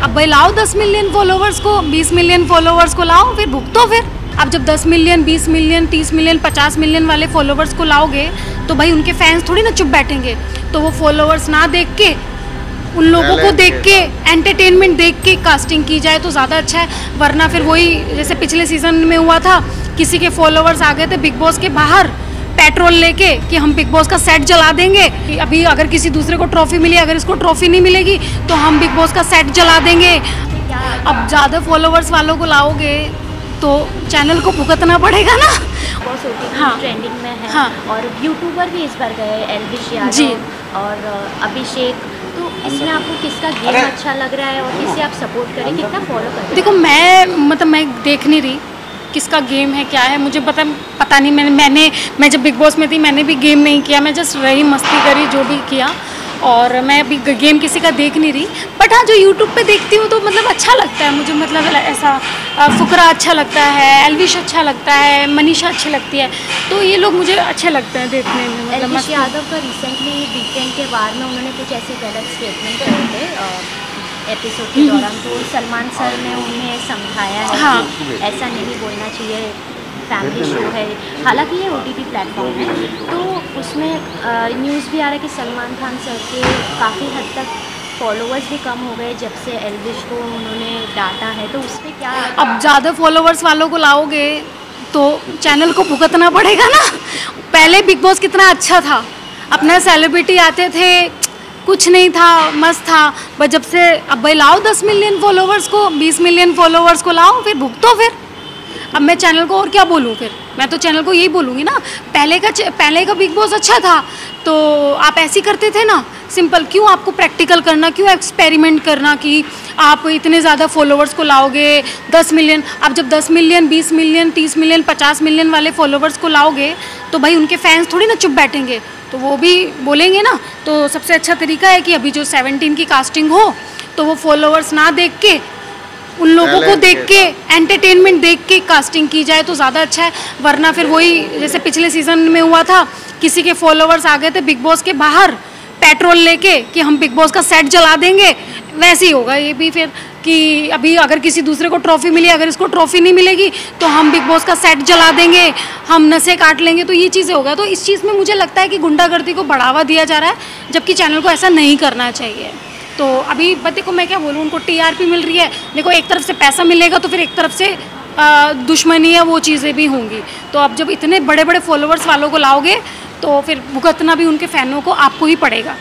अब भाई लाओ 10 मिलियन फॉलोवर्स को, 20 मिलियन फॉलोवर्स को लाओ, फिर भुगतो फिर। अब जब 10 मिलियन, 20 मिलियन, 30 मिलियन, 50 मिलियन वाले फॉलोवर्स को लाओगे तो भाई उनके फैंस थोड़ी ना चुप बैठेंगे। तो वो फॉलोवर्स ना देख के, उन लोगों को देख के, एंटरटेनमेंट देख के कास्टिंग की जाए तो ज़्यादा अच्छा है। वरना फिर वही जैसे पिछले सीज़न में हुआ था, किसी के फॉलोवर्स आ गए थे बिग बॉस के बाहर पेट्रोल लेके कि हम बिग बॉस का सेट जला देंगे। अभी अगर किसी दूसरे को ट्रॉफी मिली, अगर इसको ट्रॉफी नहीं मिलेगी तो हम बिग बॉस का सेट जला देंगे। अब ज़्यादा फॉलोवर्स वालों को लाओगे तो चैनल को भुगतना पड़ेगा ना। हाँ, ट्रेंडिंग में है। हाँ, और यूट्यूबर भी इस बार गए, एल्विश यादव और अभिषेक। तो इसमें आपको किसका गेम अच्छा लग रहा है और किसे आप सपोर्ट करें, कितना फॉलो करें? देखो मैं देख नहीं रही किसका गेम है क्या है, मुझे पता नहीं। मैं जब बिग बॉस में थी मैंने भी गेम नहीं किया, मैं जस्ट रही, मस्ती करी, जो भी किया। और मैं अभी गेम किसी का देख नहीं रही। बट हाँ, जो यूट्यूब पे देखती हूँ तो मतलब अच्छा लगता है मुझे, मतलब ऐसा फुकरा अच्छा लगता है, एल्विश अच्छा लगता है, मनीषा अच्छी लगती है। तो ये लोग मुझे अच्छे लगते हैं देखने में। मतलब एल्विश यादव का रिसेंटली वीकेंड के बाद में उन्होंने कुछ ऐसे गलत स्टेटमेंट करे थे एपिसोड के दौरान, तो सलमान सर ने उन्हें समझाया है। हाँ, कि ऐसा नहीं बोलना चाहिए, फैमिली शो है। हालांकि ये OTT प्लेटफॉर्म है, तो उसमें न्यूज़ भी आ रहा है कि सलमान खान सर के काफ़ी हद तक फॉलोअर्स भी कम हो गए जब से एल्विश को उन्होंने डांटा है। तो उस पर क्या? अब ज़्यादा फॉलोवर्स वालों को लाओगे तो चैनल को भुगतना पड़ेगा ना। पहले बिग बॉस कितना अच्छा था, अपना सेलिब्रिटी आते थे, कुछ नहीं था, मस्त था। बट जब से अब भाई लाओ 10 मिलियन फॉलोवर्स को, 20 मिलियन फॉलोवर्स को लाओ, फिर भुगतो फिर। अब मैं चैनल को और क्या बोलूँ फिर? मैं तो चैनल को यही बोलूँगी ना, पहले का बिग बॉस अच्छा था तो आप ऐसे करते थे ना, सिंपल। क्यों आपको प्रैक्टिकल करना, क्यों एक्सपेरिमेंट करना कि आप इतने ज़्यादा फॉलोवर्स को लाओगे 10 मिलियन। अब जब 10 मिलियन, 20 मिलियन, 30 मिलियन, 50 मिलियन वाले फॉलोवर्स को लाओगे तो भाई उनके फैंस थोड़ी ना चुप बैठेंगे, तो वो भी बोलेंगे ना। तो सबसे अच्छा तरीका है कि अभी जो 17 की कास्टिंग हो तो वो फॉलोवर्स ना देख के, उन लोगों को देख के, एंटरटेनमेंट देख के कास्टिंग की जाए तो ज़्यादा अच्छा है। वरना फिर वही जैसे पिछले सीज़न में हुआ था, किसी के फॉलोवर्स आ गए थे बिग बॉस के बाहर पेट्रोल लेके कि हम बिग बॉस का सेट जला देंगे। वैसे ही होगा ये भी फिर कि अभी अगर किसी दूसरे को ट्रॉफी मिली, अगर इसको ट्रॉफी नहीं मिलेगी तो हम बिग बॉस का सेट जला देंगे, हम नसें काट लेंगे। तो ये चीज़ें होगा। तो इस चीज़ में मुझे लगता है कि गुंडागर्दी को बढ़ावा दिया जा रहा है, जबकि चैनल को ऐसा नहीं करना चाहिए। तो अभी देखो मैं क्या बोलूँ, उनको TRP मिल रही है। देखो एक तरफ से पैसा मिलेगा तो फिर एक तरफ से दुश्मनी या वो चीज़ें भी होंगी। तो अब जब इतने बड़े बड़े फॉलोवर्स वालों को लाओगे तो फिर भुगतना भी उनके फैनों को, आपको ही पड़ेगा।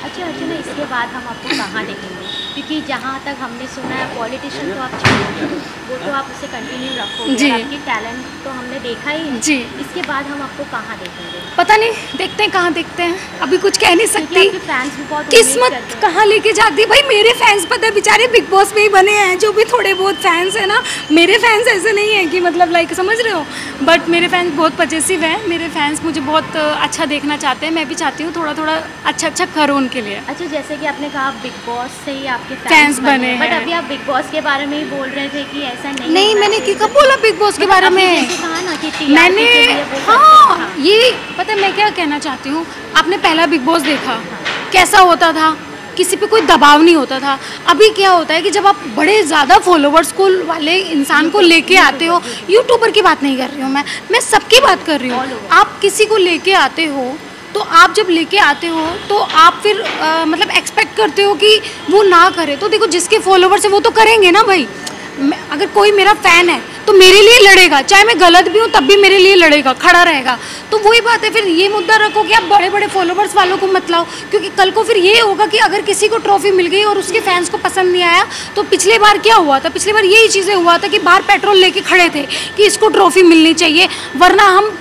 अच्छा अर्चना, इसके बाद हम आपको कहाँ देखेंगे? क्योंकि जहाँ तक हमने सुना है पॉलिटिशियन तो आप छोड़ोगे, वो तो आप उसे कंटिन्यू रखोगे, आपकी टैलेंट तो हमने देखा ही है। जी, इसके बाद हम आपको कहाँ देखेंगे? पता नहीं, देखते हैं कहाँ देखते हैं, अभी कुछ कह नहीं सकती। फैंस भी बहुत किस्मत कहाँ लेके जाती है भाई। मेरे फैंस पता है बेचारे बिग बॉस में ही बने हैं, जो भी थोड़े बहुत फैंस है ना। मेरे फैंस ऐसे नहीं है कि मतलब लाइक, समझ रहे हो, बट मेरे फैंस बहुत पॉजिटिव हैं। मेरे फैंस मुझे बहुत अच्छा देखना चाहते हैं, मैं भी चाहती हूँ थोड़ा थोड़ा अच्छा करो उनके लिए। अच्छा, जैसे कि आपने कहा बिग बॉस से ही आपके फैंस बने, बट अभी आप बिग बॉस के बारे में ही बोल रहे थे कि ऐसा नहीं मैंने कब बोला बिग बॉस के बारे में? कहा ना कि मैंने हाँ, ये पता है मैं क्या कहना चाहती हूँ। आपने पहला बिग बॉस देखा, कैसा होता था, किसी पे कोई दबाव नहीं होता था। अभी क्या होता है कि जब आप बड़े ज़्यादा फॉलोवर्स को वाले इंसान को लेके आते हो, यूट्यूबर की बात नहीं कर रही हूँ मैं सबकी बात कर रही हूँ। आप किसी को लेके आते हो तो आप जब लेके आते हो तो आप फिर मतलब एक्सपेक्ट करते हो कि वो ना करे। तो देखो जिसके फॉलोवर्स है वो तो करेंगे ना भाई। अगर कोई मेरा फ़ैन है तो मेरे लिए लड़ेगा, चाहे मैं गलत भी हूँ तब भी मेरे लिए लड़ेगा, खड़ा रहेगा। तो वही बात है, फिर ये मुद्दा रखो कि आप बड़े बड़े फॉलोवर्स वालों को मत लाओ, क्योंकि कल को फिर ये होगा कि अगर किसी को ट्रॉफी मिल गई और उसके फैंस को पसंद नहीं आया। तो पिछले बार क्या हुआ था, पिछले बार यही चीज़ें हुआ था कि बाहर पेट्रोल लेके खड़े थे कि इसको ट्रॉफी मिलनी चाहिए वरना हम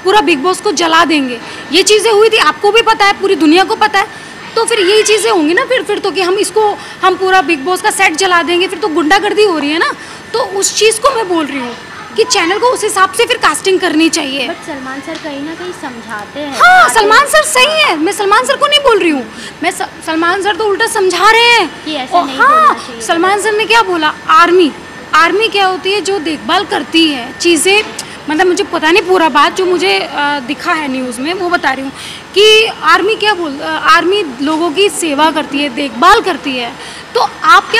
पूरा बिग बॉस को जला देंगे। ये चीज़ें हुई थी, आपको भी पता है, पूरी दुनिया को पता है। तो फिर यही चीज़ें होंगी ना फिर तो कि हम पूरा बिग बॉस का सेट जला देंगे, फिर तो गुंडागर्दी हो रही है ना। तो उस चीज़ को मैं बोल रही हूँ कि चैनल को उस हिसाब से फिर कास्टिंग करनी चाहिए। बट सलमान सर कहीं ना कहीं समझाते हैं। हाँ, सलमान सर सही है, मैं सलमान सर को नहीं बोल रही हूँ, मैं सलमान सर तो उल्टा समझा रहे हैं कि ऐसा नहीं बोलना चाहिए। सलमान सर ने क्या बोला, आर्मी क्या होती है, जो देखभाल करती है चीज़ें, मतलब मुझे पता नहीं पूरा बात, जो मुझे दिखा है न्यूज़ में वो बता रही हूँ कि आर्मी लोगों की सेवा करती है, देखभाल करती है। तो आप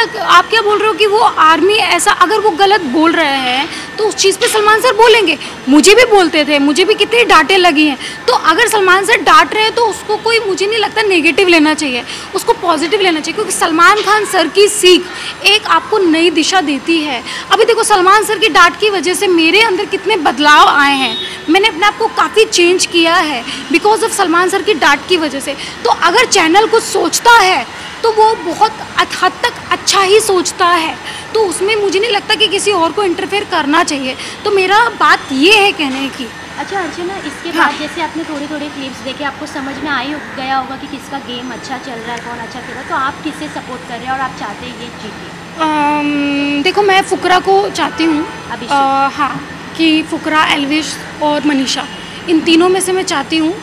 क्या बोल रहे हो कि वो आर्मी ऐसा, अगर वो गलत बोल रहे हैं तो उस चीज़ पे सलमान सर बोलेंगे। मुझे भी बोलते थे, मुझे भी कितनी डांटें लगी हैं। तो अगर सलमान सर डांट रहे हैं तो उसको कोई, मुझे नहीं लगता नेगेटिव लेना चाहिए, उसको पॉजिटिव लेना चाहिए, क्योंकि सलमान खान सर की सीख एक आपको नई दिशा देती है। अभी देखो सलमान सर की डांट की वजह से मेरे अंदर कितने बदलाव आए हैं, मैंने अपने आप को काफ़ी चेंज किया है बिकॉज ऑफ सलमान सर की डांट की वजह से। तो अगर चैनल कुछ सोचता है तो वो बहुत हद तक अच्छा ही सोचता है, तो उसमें मुझे नहीं लगता कि किसी और को इंटरफेयर करना चाहिए। तो मेरा बात ये है कहने की। अच्छा अर्चना, इसके हाँ। बाद जैसे आपने थोड़ी थोड़ी क्लिप्स देखे, आपको समझ में गया होगा कि किसका गेम अच्छा चल रहा है, कौन अच्छा खेल रहा है, तो आप किससे सपोर्ट कर रहे हैं और आप चाहते हैं ये जीते? देखो मैं फुकरा को चाहती हूँ, अभिषेक। हाँ, कि फुकरा, एल्विश और मनीषा, इन तीनों में से मैं चाहती हूँ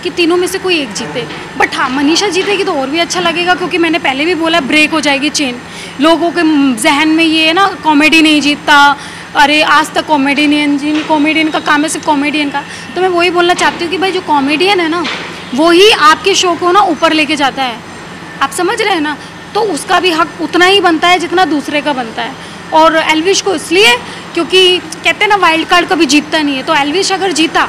कि तीनों में से कोई एक जीते। बट हाँ, मनीषा जीतेगी तो और भी अच्छा लगेगा, क्योंकि मैंने पहले भी बोला ब्रेक हो जाएगी चेन। लोगों के जहन में ये है ना, कॉमेडी नहीं जीतता, अरे आज तक कॉमेडियन का काम है सिर्फ कॉमेडियन का। तो मैं वही बोलना चाहती हूँ कि भाई जो कॉमेडियन है ना, वो ही आपके शो को ना ऊपर लेके जाता है, आप समझ रहे हैं ना। तो उसका भी हक उतना ही बनता है जितना दूसरे का बनता है। और एल्विश को इसलिए क्योंकि कहते हैं ना वाइल्ड कार्ड कभी जीतता नहीं है, तो एल्विश अगर जीता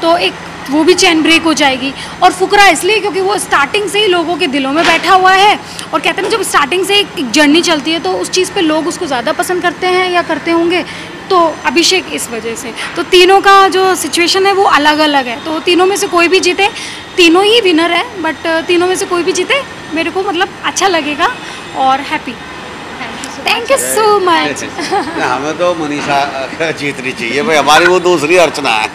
तो एक वो भी चैन ब्रेक हो जाएगी। और फुकरा इसलिए क्योंकि वो स्टार्टिंग से ही लोगों के दिलों में बैठा हुआ है, और कहते हैं ना जब स्टार्टिंग से एक जर्नी चलती है तो उस चीज़ पे लोग उसको ज़्यादा पसंद करते हैं या करते होंगे। तो अभिषेक इस वजह से, तो तीनों का जो सिचुएशन है वो अलग अलग है। तो तीनों में से कोई भी जीते, तीनों ही विनर है, बट तीनों में से कोई भी जीते मेरे को मतलब अच्छा लगेगा और happy. Thank you so much. हमें तो मनीषा जीतनी चाहिए भाई, हमारी वो दूसरी अर्चना है,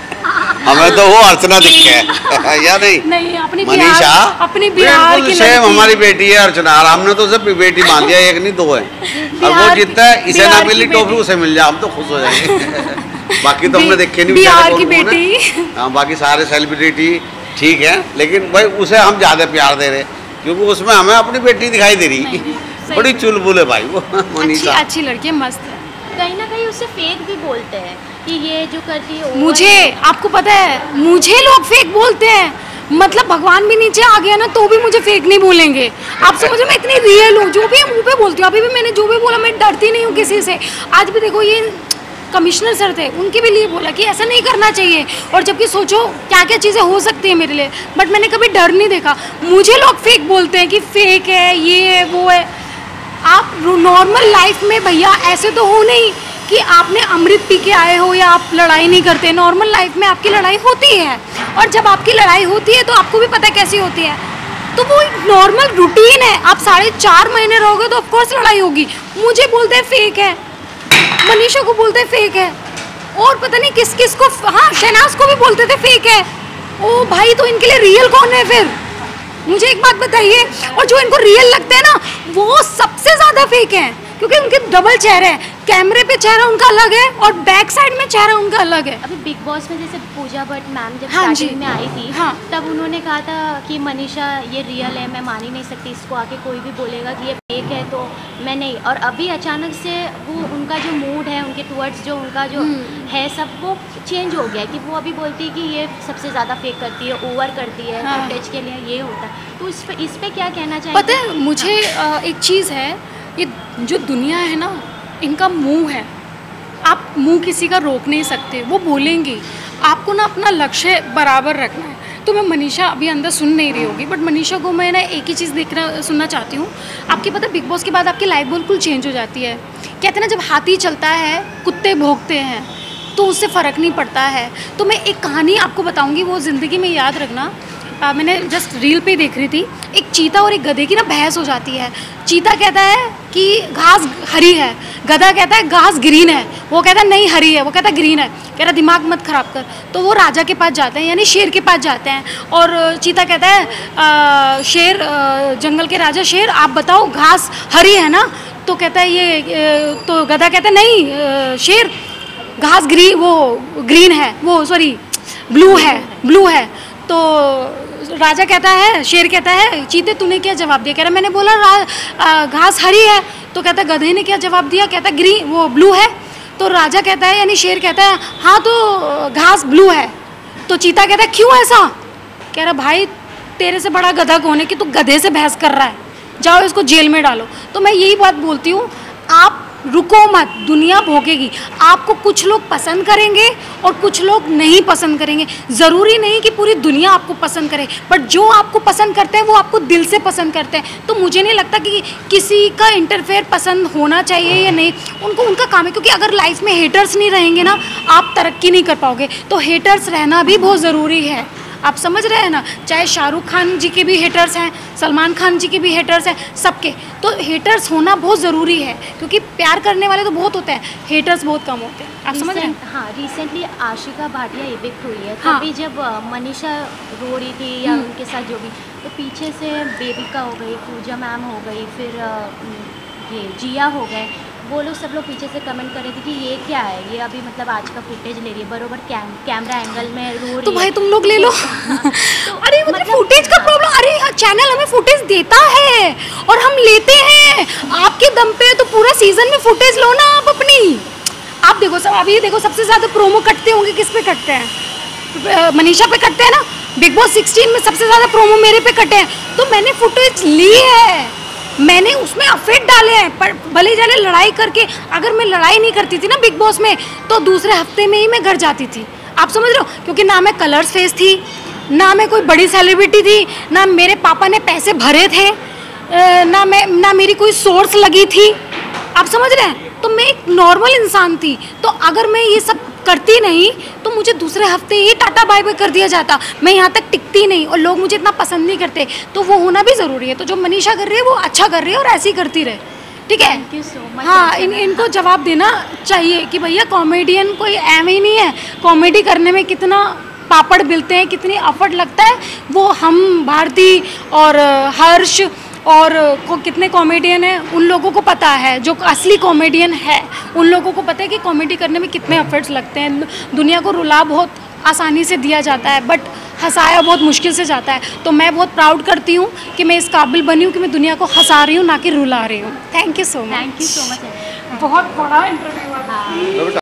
हमें तो वो अर्चना दिखे है या नहीं अपनी मनीषा अपनी बिहार की सेम हमारी बेटी है अर्चना, और हमने तो उसे बेटी मान दिया, एक नहीं दो है। अब वो जीतता है, इसे ना मिली टॉफी उसे मिल जाए, हम तो खुश हो जाएंगे। बाकी तो हमने देखे नहीं बिहार की बेटी। हाँ, बाकी सारे सेलिब्रिटी ठीक है, लेकिन भाई उसे हम ज़्यादा प्यार दे रहे, क्योंकि उसमें हमें अपनी बेटी दिखाई दे रही। बड़ी चुलबुल है भाई वो मनीषा, अच्छी लड़की है, मस्त है। कहीं ना कहीं उससे फेक भी बोलते हैं कि ये जो करती है। मुझे आपको पता है, मुझे लोग फेक बोलते हैं, मतलब भगवान भी नीचे आ गया ना तो भी मुझे फेक नहीं बोलेंगे। आप समझो मैं इतनी रियल हूँ, जो भी मुँह पे बोलती हूँ। अभी भी मैंने जो भी बोला, मैं डरती नहीं हूँ किसी से। आज भी देखो ये कमिश्नर सर थे, उनके भी लिए बोला कि ऐसा नहीं करना चाहिए, और जबकि सोचो क्या क्या चीज़ें हो सकती है मेरे लिए, बट मैंने कभी डर नहीं देखा। मुझे लोग फेक बोलते हैं कि फेक है, ये है, वो है। आप नॉर्मल लाइफ में भैया ऐसे तो हो नहीं कि आपने अमृत पी के आए हो या आप लड़ाई नहीं करते। नॉर्मल लाइफ में आपकी लड़ाई होती है, और जब आपकी लड़ाई होती है तो आपको भी पता है कैसी होती है। तो वो नॉर्मल रूटीन है। आप 4.5 महीने रहोगे तो ऑफकोर्स लड़ाई होगी। मुझे बोलते हैं फेक है, मनीषा को बोलते हैं फेक है, और पता नहीं किस किस को, हाँ शहनाज को भी बोलते थे फेक है। ओ भाई, तो इनके लिए रियल कौन है फिर? मुझे एक बात बताइए। और जो इनको रियल लगते हैं ना, वो सबसे ज़्यादा फेक हैं, क्योंकि उनके डबल चेहरे हैं। कैमरे पे चेहरा उनका अलग है और बैक साइड में चेहरा उनका अलग है। अभी बिग बॉस में जैसे पूजा भट्ट मैम जब हाँ स्टार्टिंग में आई थी, हाँ। तब उन्होंने कहा था कि मनीषा ये रियल है, मैं मान ही नहीं सकती इसको, आके कोई भी बोलेगा कि ये फेक है तो मैं नहीं। और अभी अचानक से वो उनका जो मूड है, उनके टुवर्ड्स जो उनका जो है सब, वो चेंज हो गया कि वो अभी बोलती है कि ये सबसे ज़्यादा फेक करती है, ओवर करती है, हाँ। फुटेज के लिए ये होता है। तो इस पे क्या कहना चाहिए? पता है मुझे एक चीज़ है, ये जो दुनिया है ना, इनका मुंह है। आप मुंह किसी का रोक नहीं सकते, वो बोलेंगी। आपको ना अपना लक्ष्य बराबर रखना है। तो मैं मनीषा अभी अंदर सुन नहीं रही होगी, बट मनीषा को मैं ना एक ही चीज़ सुनना चाहती हूँ। आपके पता बिग बॉस के बाद आपकी लाइफ बिल्कुल चेंज हो जाती है। कहते हैं ना जब हाथी चलता है कुत्ते भौंकते हैं, तो उससे फ़र्क नहीं पड़ता है। तो मैं एक कहानी आपको बताऊँगी, वो ज़िंदगी में याद रखना। मैंने जस्ट रील पे देख रही थी, एक चीता और एक गधे की ना बहस हो जाती है। चीता कहता है कि घास हरी है, गधा कहता है घास ग्रीन है। वो कहता है नहीं हरी है, वो कहता है ग्रीन है। कह रहा दिमाग मत खराब कर। तो वो राजा के पास जाते हैं, यानी शेर के पास जाते हैं, और चीता कहता है शेर, जंगल के राजा शेर, आप बताओ घास हरी है ना? तो कहता है ये, तो गधा कहता है नहीं शेर, घास ग्रीन है, वो सॉरी ब्लू है। तो राजा कहता है, शेर कहता है चीते तूने क्या जवाब दिया? कह रहा मैंने बोला घास हरी है। तो कहता गधे ने क्या जवाब दिया? कहता ब्लू है। तो राजा कहता है, यानी शेर कहता है हाँ तो घास ब्लू है। तो चीता कहता है क्यों ऐसा? कह रहा भाई तेरे से बड़ा गधा कौन है कि तू गधे से बहस कर रहा है? जाओ इसको जेल में डालो। तो मैं यही बात बोलती हूँ, आप रुको मत, दुनिया भोगेगी। आपको कुछ लोग पसंद करेंगे और कुछ लोग नहीं पसंद करेंगे। ज़रूरी नहीं कि पूरी दुनिया आपको पसंद करे, बट जो आपको पसंद करते हैं वो आपको दिल से पसंद करते हैं। तो मुझे नहीं लगता कि किसी का इंटरफेयर पसंद होना चाहिए या नहीं, उनको उनका काम है। क्योंकि अगर लाइफ में हेटर्स नहीं रहेंगे ना, आप तरक्की नहीं कर पाओगे। तो हेटर्स रहना भी बहुत ज़रूरी है, आप समझ रहे हैं ना। चाहे शाहरुख खान जी के भी हेटर्स हैं, सलमान खान जी के भी हेटर्स हैं, सबके। तो हेटर्स होना बहुत ज़रूरी है, क्योंकि प्यार करने वाले तो बहुत होते हैं, हेटर्स बहुत कम होते हैं। आप समझ रहे हैं। हाँ, रिसेंटली आशिका भाटिया इविक्ट हुई है, हाँ। तभी जब मनीषा रो रही थी या उनके साथ जो भी, तो पीछे से बेबिका हो गई, पूजा मैम हो गई, फिर ये जिया हो गए, वो लोग सब लोग पीछे से कमेंट कर रहे थे कि ये क्या है, ये अभी मतलब आज का फुटेज ले रही है, बरोबर कैमरा एंगल में रो रही तो भाई है। तुम लोग ले लो। तो अरे मतलब फुटेज का प्रॉब्लम, अरे चैनल हमें फुटेज देता है और हम लेते हैं। आपके दम पे तो पूरा सीजन में फुटेज लो ना आप अपनी। आप देखो सब, अभी देखो सबसे ज़्यादा प्रोमो कटते होंगे, किस पे कटते हैं? मनीषा पे कटते हैं ना। बिग बॉस 16 में सबसे ज़्यादा प्रोमो मेरे पे कटे हैं। तो मैंने फुटेज ली है, मैंने उसमें अफेक्ट डाले हैं। पर भले जाने लड़ाई करके, अगर मैं लड़ाई नहीं करती थी ना बिग बॉस में, तो दूसरे हफ्ते में ही मैं घर जाती थी। आप समझ रहे हो, क्योंकि ना मैं कलर्स फेस थी, ना मैं कोई बड़ी सेलिब्रिटी थी, ना मेरे पापा ने पैसे भरे थे, ना मेरी कोई सोर्स लगी थी। आप समझ रहे हैं। तो मैं एक नॉर्मल इंसान थी। तो अगर मैं ये सब करती नहीं तो मुझे दूसरे हफ्ते ही टाटा बाय बाय कर दिया जाता। मैं यहाँ तक टिकती नहीं और लोग मुझे इतना पसंद नहीं करते। तो वो होना भी ज़रूरी है। तो जो मनीषा कर रही है वो अच्छा कर रही है और ऐसे ही करती रहे, ठीक है। Thank you so much. हाँ, इनको जवाब देना चाहिए कि भैया कॉमेडियन कोई एम ही नहीं है। कॉमेडी करने में कितना पापड़ बिलते हैं, कितनी एफर्ट लगता है, वो हम भारती और हर्ष और कितने कॉमेडियन हैं उन लोगों को पता है। जो असली कॉमेडियन है उन लोगों को पता है कि कॉमेडी करने में कितने एफर्ट्स लगते हैं। दुनिया को रुला बहुत आसानी से दिया जाता है, बट हंसाया बहुत मुश्किल से जाता है। तो मैं बहुत प्राउड करती हूँ कि मैं इस काबिल बनी हूँ कि मैं दुनिया को हंसा रही हूँ, ना कि रुला रही हूँ। Thank you so much. Thank you so much. बहुत बड़ा इंटरव्यू।